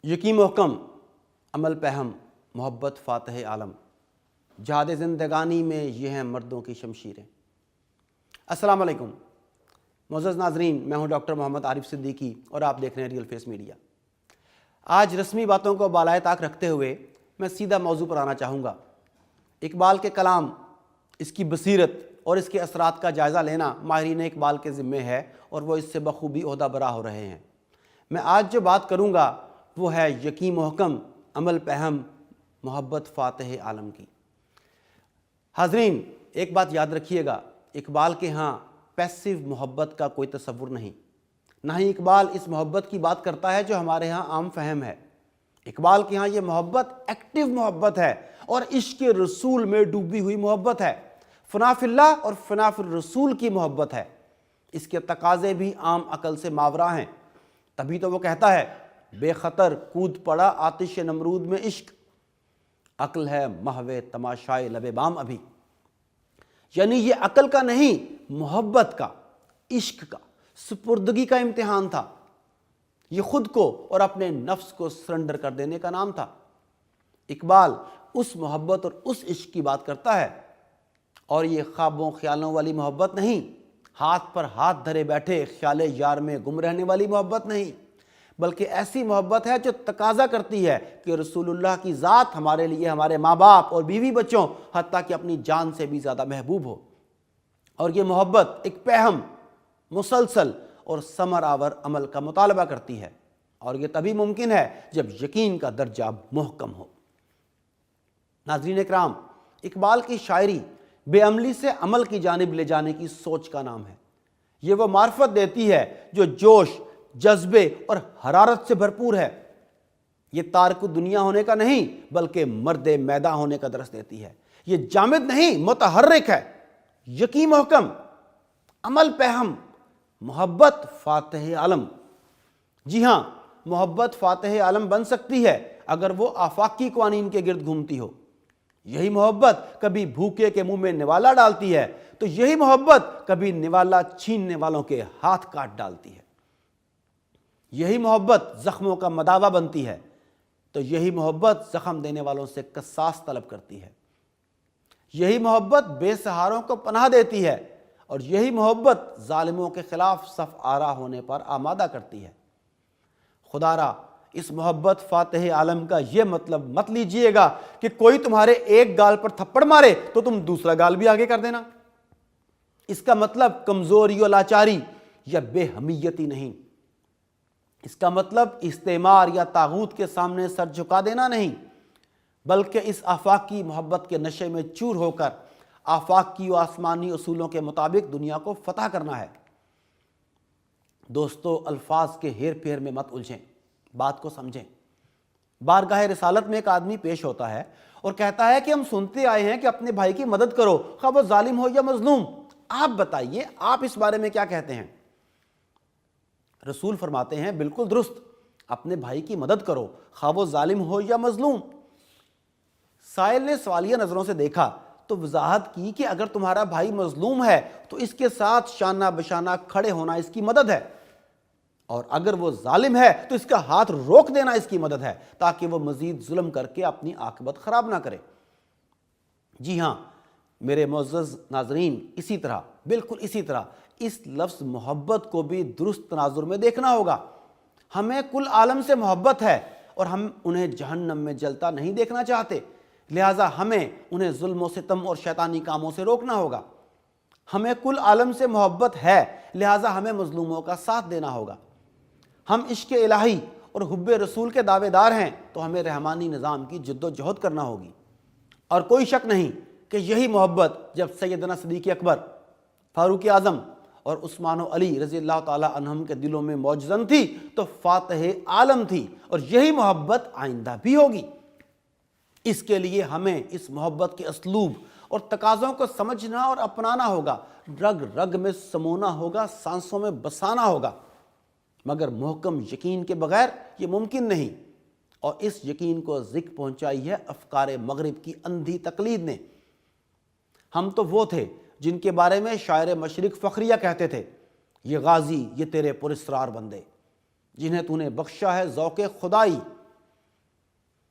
یقین محکم، عمل پہم، محبت فاتح عالم، جہاد زندگانی میں یہ ہیں مردوں کی شمشیریں۔ السلام علیکم معزز ناظرین، میں ہوں ڈاکٹر محمد عارف صدیقی اور آپ دیکھ رہے ہیں ریئل فیس میڈیا۔ آج رسمی باتوں کو بالائے طاق رکھتے ہوئے میں سیدھا موضوع پر آنا چاہوں گا۔ اقبال کے کلام، اس کی بصیرت اور اس کے اثرات کا جائزہ لینا ماہرین اقبال کے ذمے ہے اور وہ اس سے بخوبی عہدہ برا ہو رہے ہیں۔ میں آج جو بات کروں گا وہ ہے یقین محکم، عمل پہم، محبت فاتح عالم کی۔ حاضرین، ایک بات یاد رکھیے گا، اقبال کے ہاں پیسیو محبت کا کوئی تصور نہیں، نہ ہی اقبال اس محبت کی بات کرتا ہے جو ہمارے ہاں عام فہم ہے۔ اقبال کے ہاں یہ محبت ایکٹیو محبت ہے اور عشق رسول میں ڈوبی ہوئی محبت ہے، فنا فی اللہ اور فنا فی الرسول کی محبت ہے۔ اس کے تقاضے بھی عام عقل سے ماورا ہیں، تبھی تو وہ کہتا ہے بے خطر کود پڑا آتش نمرود میں عشق، عقل ہے محو تماشائے لب بام ابھی۔ یعنی یہ عقل کا نہیں، محبت کا، عشق کا، سپردگی کا امتحان تھا۔ یہ خود کو اور اپنے نفس کو سرنڈر کر دینے کا نام تھا۔ اقبال اس محبت اور اس عشق کی بات کرتا ہے، اور یہ خوابوں خیالوں والی محبت نہیں، ہاتھ پر ہاتھ دھرے بیٹھے خیال یار میں گم رہنے والی محبت نہیں، بلکہ ایسی محبت ہے جو تقاضا کرتی ہے کہ رسول اللہ کی ذات ہمارے لیے ہمارے ماں باپ اور بیوی بچوں حتیٰ کہ اپنی جان سے بھی زیادہ محبوب ہو۔ اور یہ محبت ایک پہم، مسلسل اور ثمر آور عمل کا مطالبہ کرتی ہے، اور یہ تبھی ممکن ہے جب یقین کا درجہ محکم ہو۔ ناظرین اکرام، اقبال کی شاعری بے عملی سے عمل کی جانب لے جانے کی سوچ کا نام ہے۔ یہ وہ معرفت دیتی ہے جو جوش، جذبے اور حرارت سے بھرپور ہے۔ یہ تارک دنیا ہونے کا نہیں بلکہ مرد میداں ہونے کا درس دیتی ہے۔ یہ جامد نہیں، متحرک ہے۔ یقین محکم، عمل پہم، محبت فاتح عالم۔ جی ہاں، محبت فاتح عالم بن سکتی ہے اگر وہ آفاقی قوانین کے گرد گھومتی ہو۔ یہی محبت کبھی بھوکے کے منہ میں نوالا ڈالتی ہے تو یہی محبت کبھی نوالا چھیننے والوں کے ہاتھ کاٹ ڈالتی ہے۔ یہی محبت زخموں کا مداوا بنتی ہے تو یہی محبت زخم دینے والوں سے قصاص طلب کرتی ہے۔ یہی محبت بے سہاروں کو پناہ دیتی ہے اور یہی محبت ظالموں کے خلاف صف آرا ہونے پر آمادہ کرتی ہے۔ خدا را اس محبت فاتح عالم کا یہ مطلب مت لیجئے گا کہ کوئی تمہارے ایک گال پر تھپڑ مارے تو تم دوسرا گال بھی آگے کر دینا۔ اس کا مطلب کمزوری و لاچاری یا بے حمیتی نہیں، اس کا مطلب استعمار یا طاغوت کے سامنے سر جھکا دینا نہیں، بلکہ اس آفاقی محبت کے نشے میں چور ہو کر آفاقی و آسمانی اصولوں کے مطابق دنیا کو فتح کرنا ہے۔ دوستو، الفاظ کے ہیر پھیر میں مت الجھیں، بات کو سمجھیں۔ بارگاہ رسالت میں ایک آدمی پیش ہوتا ہے اور کہتا ہے کہ ہم سنتے آئے ہیں کہ اپنے بھائی کی مدد کرو، خواہ وہ ظالم ہو یا مظلوم۔ آپ بتائیے، آپ اس بارے میں کیا کہتے ہیں؟ رسول فرماتے ہیں بالکل درست، اپنے بھائی کی مدد کرو، خواہ وہ ظالم ہو یا مظلوم۔ سائل نے سوالیہ نظروں سے دیکھا تو وضاحت کی کہ اگر تمہارا بھائی مظلوم ہے تو اس کے ساتھ شانہ بشانہ کھڑے ہونا اس کی مدد ہے، اور اگر وہ ظالم ہے تو اس کا ہاتھ روک دینا اس کی مدد ہے تاکہ وہ مزید ظلم کر کے اپنی عاقبت خراب نہ کرے۔ جی ہاں میرے معزز ناظرین، اسی طرح، بالکل اسی طرح اس لفظ محبت کو بھی درست تناظر میں دیکھنا ہوگا۔ ہمیں کل عالم سے محبت ہے اور ہم انہیں جہنم میں جلتا نہیں دیکھنا چاہتے، لہٰذا ہمیں انہیں ظلم و ستم اور شیطانی کاموں سے روکنا ہوگا۔ ہمیں کل عالم سے محبت ہے، لہٰذا ہمیں مظلوموں کا ساتھ دینا ہوگا۔ ہم عشق الہی اور حب رسول کے دعوے دار ہیں تو ہمیں رحمانی نظام کی جد و جہد کرنا ہوگی۔ اور کوئی شک نہیں کہ یہی محبت جب سیدنا صدیق اکبر، فاروق اعظم اور عثمان و علی رضی اللہ تعالی عنہم کے دلوں میں موجزن تھی تو فاتح عالم تھی، اور یہی محبت آئندہ بھی ہوگی۔ اس کے لیے ہمیں اس محبت کے اسلوب اور تقاضوں کو سمجھنا اور اپنانا ہوگا، رگ رگ میں سمونا ہوگا، سانسوں میں بسانا ہوگا، مگر محکم یقین کے بغیر یہ ممکن نہیں۔ اور اس یقین کو ذک پہنچائی ہے افکار مغرب کی اندھی تقلید نے۔ ہم تو وہ تھے جن کے بارے میں شاعر مشرق فخریہ کہتے تھے، یہ غازی، یہ تیرے پراسرار بندے، جنہیں تو نے بخشا ہے ذوق خدائی،